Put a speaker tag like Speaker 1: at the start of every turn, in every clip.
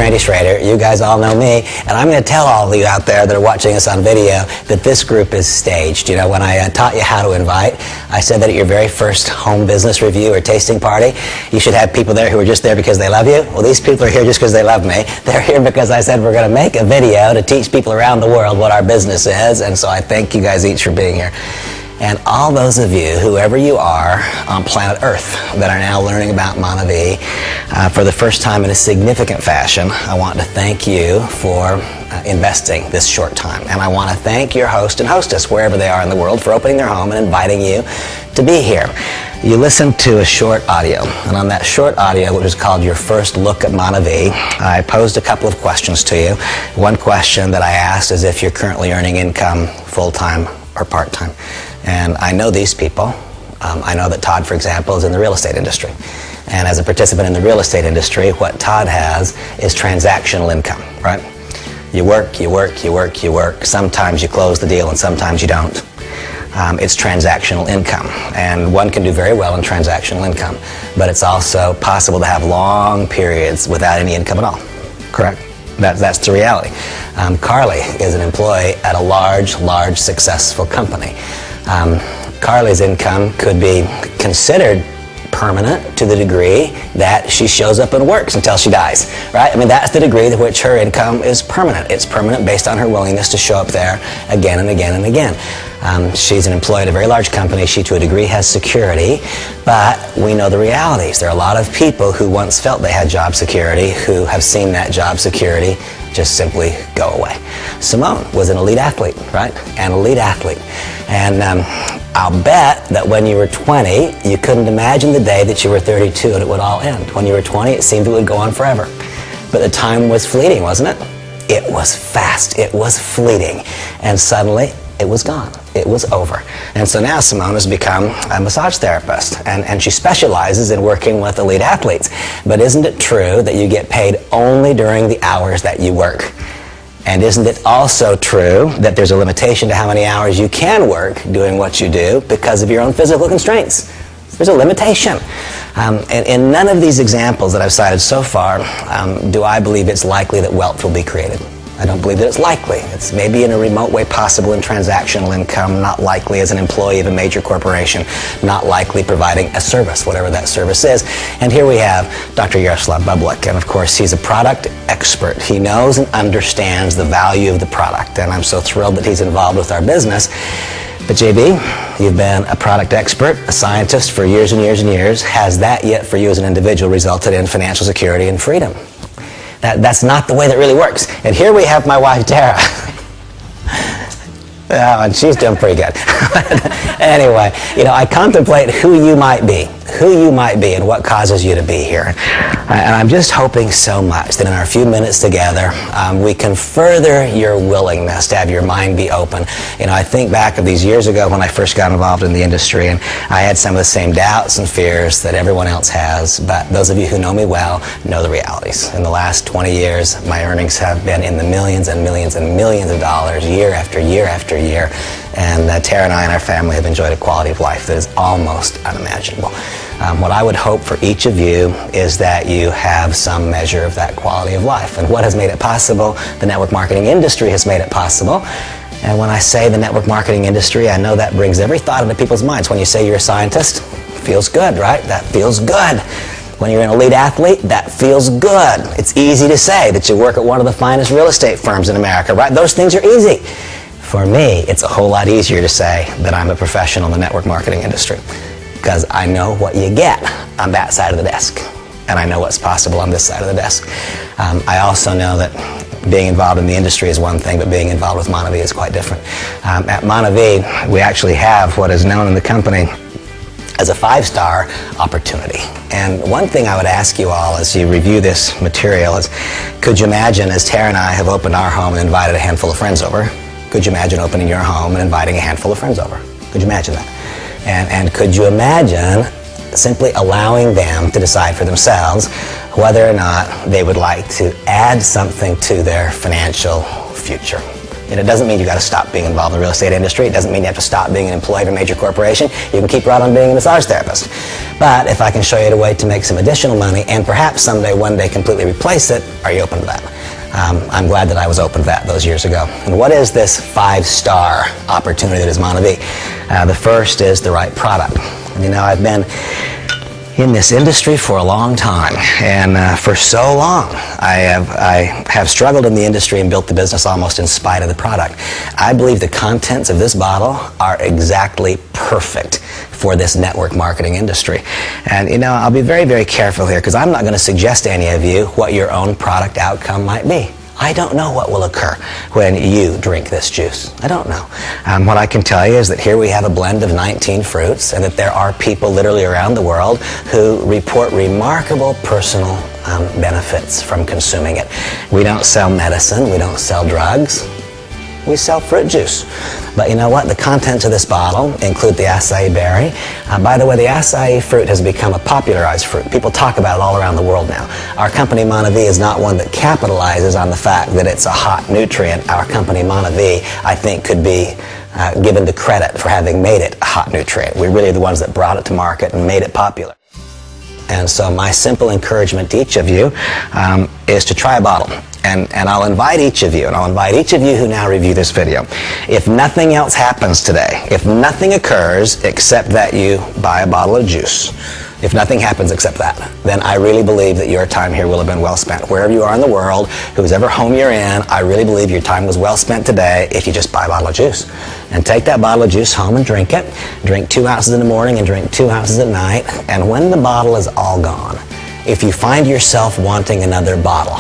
Speaker 1: Randy Schrader. You guys all know me, and I'm going to tell all of you out there that are watching us on video that this group is staged. You know, when I taught you how to invite, I said that at your very first home business review or tasting party, you should have people there who are just there because they love you. Well, these people are here just because they love me. They're here because I said we're going to make a video to teach people around the world what our business is, and so I thank you guys each for being here. And all those of you, whoever you are on planet Earth, that are now learning about Manavi for the first time in a significant fashion, I want to thank you for investing this short time. And I want to thank your host and hostess, wherever they are in the world, for opening their home and inviting you to be here. You listened to a short audio, and on that short audio, which is called Your First Look at Manavi, I posed a couple of questions to you. One question that I asked is if you're currently earning income full-time or part-time. And I know these people. I know that Todd, for example, is in the real estate industry. And as a participant in the real estate industry, what Todd has is transactional income, right? You work, you work, you work, you work. Sometimes you close the deal and sometimes you don't. It's transactional income. And one can do very well in transactional income. But it's also possible to have long periods without any income at all, correct? That's the reality. Carly is an employee at a large, successful company. Carly's income could be considered permanent to the degree that she shows up and works until she dies, right? I mean, that's the degree to which her income is permanent. It's permanent based on her willingness to show up there again and again and again. She's an employee at a very large company. She, to a degree, has security, but we know the realities. There are a lot of people who once felt they had job security who have seen that job security just simply go away. Simone was an elite athlete, right? An elite athlete. And I'll bet that when you were 20, you couldn't imagine the day that you were 32 and it would all end. When you were 20, it seemed it would go on forever. But the time was fleeting, wasn't it? It was fast. It was fleeting. And suddenly, it was gone. It was over. And so now Simone has become a massage therapist, and she specializes in working with elite athletes. But isn't it true that you get paid only during the hours that you work? And isn't it also true that there's a limitation to how many hours you can work doing what you do because of your own physical constraints? There's a limitation. And in none of these examples that I've cited so far do I believe it's likely that wealth will be created. I don't believe that it's likely. It's maybe in a remote way possible in transactional income, not likely as an employee of a major corporation, not likely providing a service, whatever that service is. And here we have Dr. Yaroslav Bublik, and of course he's a product expert. He knows and understands the value of the product, and I'm so thrilled that he's involved with our business. But JB, you've been a product expert, a scientist for years and years and years. Has that yet for you as an individual resulted in financial security and freedom? That's not the way that really works. And here we have my wife, Tara. Oh, and she's doing pretty good. Anyway, you know, I contemplate who you might be and what causes you to be here. And I'm just hoping so much that in our few minutes together, we can further your willingness to have your mind be open. You know, I think back of these years ago when I first got involved in the industry, and I had some of the same doubts and fears that everyone else has, but those of you who know me well know the realities. In the last 20 years, my earnings have been in the millions and millions and millions of dollars year after year after year. And Tara and I and our family have enjoyed a quality of life that is almost unimaginable. What I would hope for each of you is that you have some measure of that quality of life. And what has made it possible? The network marketing industry has made it possible. And when I say the network marketing industry, I know that brings every thought into people's minds. When you say you're a scientist, feels good, right? That feels good. When you're an elite athlete, that feels good. It's easy to say that you work at one of the finest real estate firms in America, right? Those things are easy. For me, it's a whole lot easier to say that I'm a professional in the network marketing industry because I know what you get on that side of the desk, and I know what's possible on this side of the desk. I also know that being involved in the industry is one thing, but being involved with Manavi is quite different. At Manavi, we actually have what is known in the company as a 5-star opportunity. And one thing I would ask you all as you review this material is, could you imagine, as Tara and I have opened our home and invited a handful of friends over, could you imagine opening your home and inviting a handful of friends over? Could you imagine that? And could you imagine simply allowing them to decide for themselves whether or not they would like to add something to their financial future? And it doesn't mean you got to stop being involved in the real estate industry. It doesn't mean you have to stop being an employee of a major corporation. You can keep right on being a massage therapist. But if I can show you a way to make some additional money and perhaps someday, one day, completely replace it, are you open to that? I'm glad that I was open to that those years ago. And what is this 5-star opportunity that is Monavie? The first is the right product. You know, I've been in this industry for a long time, and for so long I have struggled in the industry and built the business almost in spite of the product. I believe the contents of this bottle are exactly perfect for this network marketing industry. And you know, I'll be very, very careful here, because I'm not going to suggest to any of you what your own product outcome might be. I don't know what will occur when you drink this juice. I don't know. What I can tell you is that here we have a blend of 19 fruits, and that there are people literally around the world who report remarkable personal benefits from consuming it. We don't sell medicine. We don't sell drugs. We sell fruit juice. But you know what? The contents of this bottle include the acai berry. By the way, the acai fruit has become a popularized fruit. People talk about it all around the world now. Our company, Monavie, is not one that capitalizes on the fact that it's a hot nutrient. Our company, Monavie, I think could be given the credit for having made it a hot nutrient. We're really the ones that brought it to market and made it popular. And so my simple encouragement to each of you is to try a bottle. And I'll invite each of you, and I'll invite each of you who now review this video. If nothing else happens today, if nothing occurs except that you buy a bottle of juice, if nothing happens except that, then I really believe that your time here will have been well spent. Wherever you are in the world, whoever home you're in, I really believe your time was well spent today if you just buy a bottle of juice. And take that bottle of juice home and drink it. Drink 2 ounces in the morning and drink 2 ounces at night. And when the bottle is all gone, if you find yourself wanting another bottle,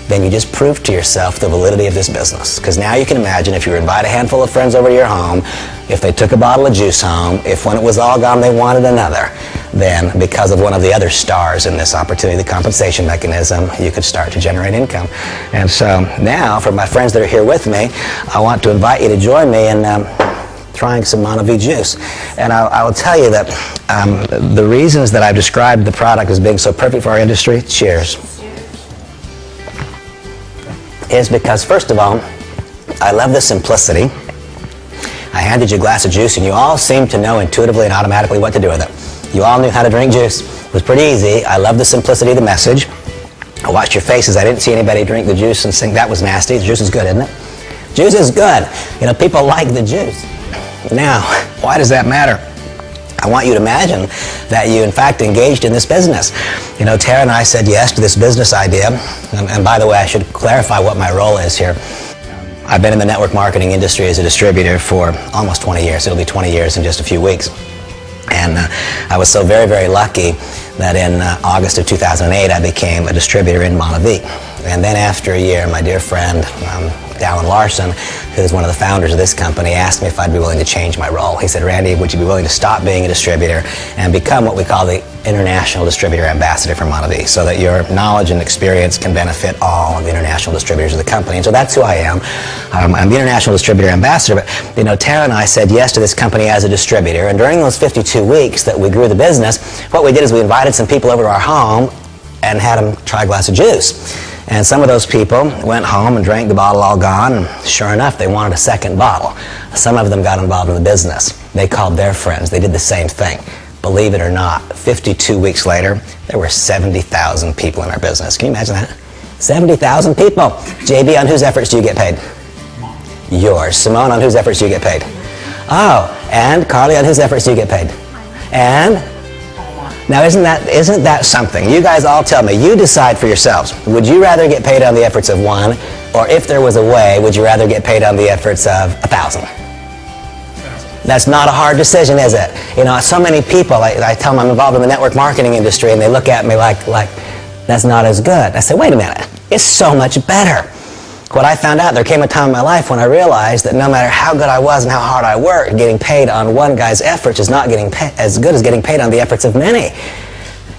Speaker 1: then you just prove to yourself the validity of this business. Because now you can imagine if you invite a handful of friends over to your home, if they took a bottle of juice home, if when it was all gone they wanted another, then because of one of the other stars in this opportunity, the compensation mechanism, you could start to generate income. And so now, for my friends that are here with me, I want to invite you to join me in trying some Monavie juice. And I will tell you that the reasons that I've described the product as being so perfect for our industry, cheers, is because, first of all, I love the simplicity. I handed you a glass of juice, and you all seemed to know intuitively and automatically what to do with it. You all knew how to drink juice. It was pretty easy. I love the simplicity of the message. I watched your faces. I didn't see anybody drink the juice and think that was nasty. The juice is good, isn't it? Juice is good. You know, people like the juice. Now, why does that matter? I want you to imagine that you, in fact, engaged in this business. You know, Tara and I said yes to this business idea. And by the way, I should clarify what my role is here. I've been in the network marketing industry as a distributor for almost 20 years. It'll be 20 years in just a few weeks. And I was so very, very lucky that in August of 2008, I became a distributor in Monavie. And then after a year, my dear friend, Dallin Larson, who's one of the founders of this company, asked me if I'd be willing to change my role. He said, Randy, would you be willing to stop being a distributor and become what we call the International Distributor Ambassador for Monavie, so that your knowledge and experience can benefit all of the international distributors of the company? And so that's who I am. I'm the International Distributor Ambassador, but you know, Tara and I said yes to this company as a distributor, and during those 52 weeks that we grew the business, what we did is we invited some people over to our home and had them try a glass of juice. And some of those people went home and drank the bottle all gone, and sure enough, they wanted a second bottle. Some of them got involved in the business. They called their friends. They did the same thing. Believe it or not, 52 weeks later, there were 70,000 people in our business. Can you imagine that? 70,000 people. JB, on whose efforts do you get paid? Yours. Simone, on whose efforts do you get paid? Oh, and Carly, on whose efforts do you get paid? And? Now, isn't that something? You guys all tell me. You decide for yourselves. Would you rather get paid on the efforts of one, or if there was a way, would you rather get paid on the efforts of 1,000? That's not a hard decision, is it? You know, so many people, I tell them I'm involved in the network marketing industry, and they look at me like that's not as good. I say, wait a minute. It's so much better. What I found out, there came a time in my life when I realized that no matter how good I was and how hard I worked, getting paid on one guy's efforts is not getting as good as getting paid on the efforts of many.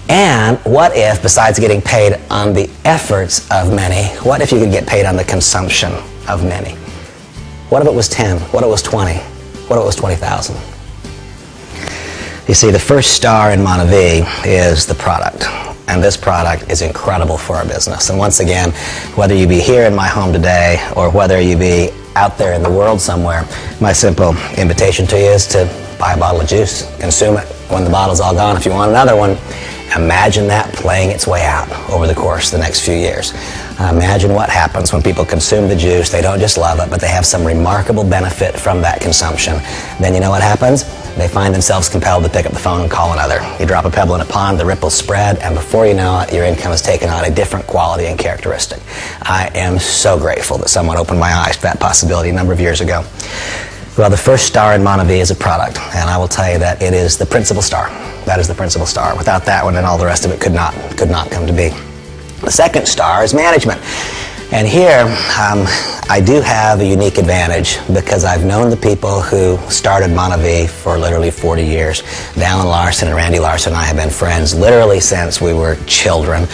Speaker 1: And what if, besides getting paid on the efforts of many, what if you could get paid on the consumption of many? What if it was 10? What if it was 20? What if it was 20,000? You see, the first star in Monavie is the product. And this product is incredible for our business. And once again, whether you be here in my home today or whether you be out there in the world somewhere, my simple invitation to you is to buy a bottle of juice, consume it. When the bottle's all gone, if you want another one, imagine that playing its way out over the course of the next few years. Imagine what happens when people consume the juice. They don't just love it, but they have some remarkable benefit from that consumption. Then you know what happens? They find themselves compelled to pick up the phone and call another. You drop a pebble in a pond, the ripples spread, and before you know it, your income has taken on a different quality and characteristic. I am so grateful that someone opened my eyes to that possibility a number of years ago. Well, the first star in Monavie is a product, and I will tell you that it is the principal star. That is the principal star. Without that one, and all the rest of it could not come to be. The second star is management. And here, I do have a unique advantage because I've known the people who started Monavie for literally 40 years. Dallin Larson and Randy Larson and I have been friends literally since we were children.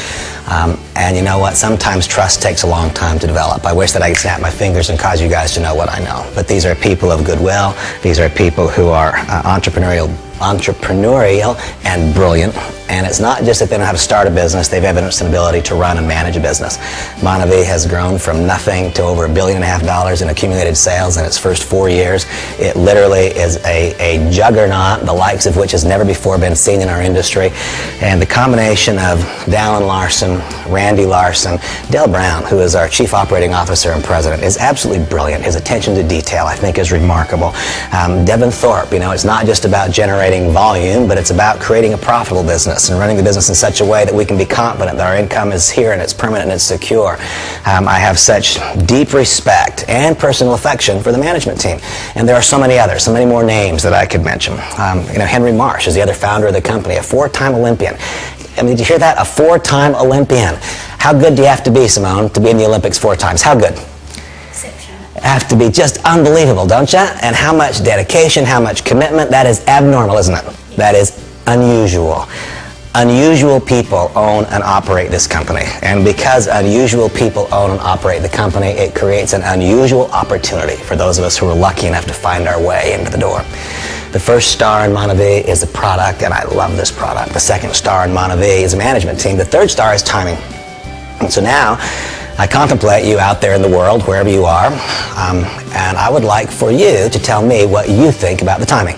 Speaker 1: And you know what? Sometimes trust takes a long time to develop. I wish that I could snap my fingers and cause you guys to know what I know. But these are people of goodwill. These are people who are entrepreneurial and brilliant. And it's not just that they know how to start a business, they've evidenced an ability to run and manage a business. Monavie has grown from nothing to over $1.5 billion in accumulated sales in its first 4 years. It literally is a juggernaut, the likes of which has never before been seen in our industry. And the combination of Dallin Larson, Randy Larson, Del Brown, who is our Chief Operating Officer and President, is absolutely brilliant. His attention to detail, I think, is remarkable. Devin Thorpe, you know, it's not just about generating volume, but it's about creating a profitable business and running the business in such a way that we can be confident that our income is here and it's permanent and it's secure. I have such deep respect and personal affection for the management team. And there are so many others, so many more names that I could mention. You know, Henry Marsh is the other founder of the company, a 4-time Olympian. I mean, did you hear that? A 4-time Olympian. How good do you have to be, Simone, to be in the Olympics 4 times? How good? Have to be just unbelievable, don't you? And how much dedication, how much commitment. That is abnormal, isn't it? That is unusual. Unusual people own and operate this company. And because unusual people own and operate the company, it creates an unusual opportunity for those of us who are lucky enough to find our way into the door. The first star in Monavie is a product, and I love this product. The second star in Monavie is a management team. The third star is timing. And so now, I contemplate you out there in the world, wherever you are, and I would like for you to tell me what you think about the timing.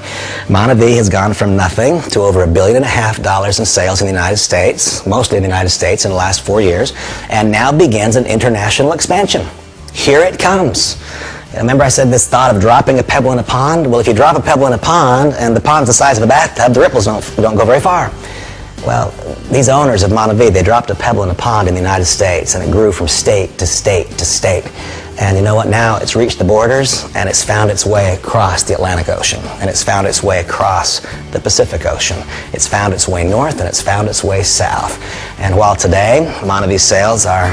Speaker 1: Monavie has gone from nothing to over $1.5 billion in sales in the United States, mostly in the United States in the last 4 years, and now begins an international expansion. Here it comes. Remember I said this thought of dropping a pebble in a pond? Well, if you drop a pebble in a pond and the pond's the size of a bathtub, the ripples don't go very far. Well, these owners of Monavie, they dropped a pebble in a pond in the United States, and it grew from state to state to state. And you know what? Now it's reached the borders, and it's found its way across the Atlantic Ocean, and it's found its way across the Pacific Ocean. It's found its way north, and it's found its way south. And while today, Monavie's sales are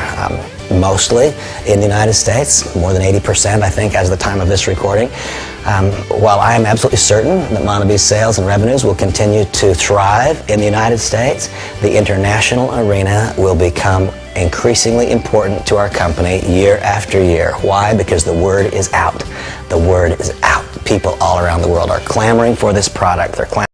Speaker 1: mostly in the United States, more than 80%, I think, as of the time of this recording. While I am absolutely certain that Monavie's sales and revenues will continue to thrive in the United States, the international arena will become increasingly important to our company year after year. Why? Because the word is out. The word is out. People all around the world are clamoring for this product. They're clamoring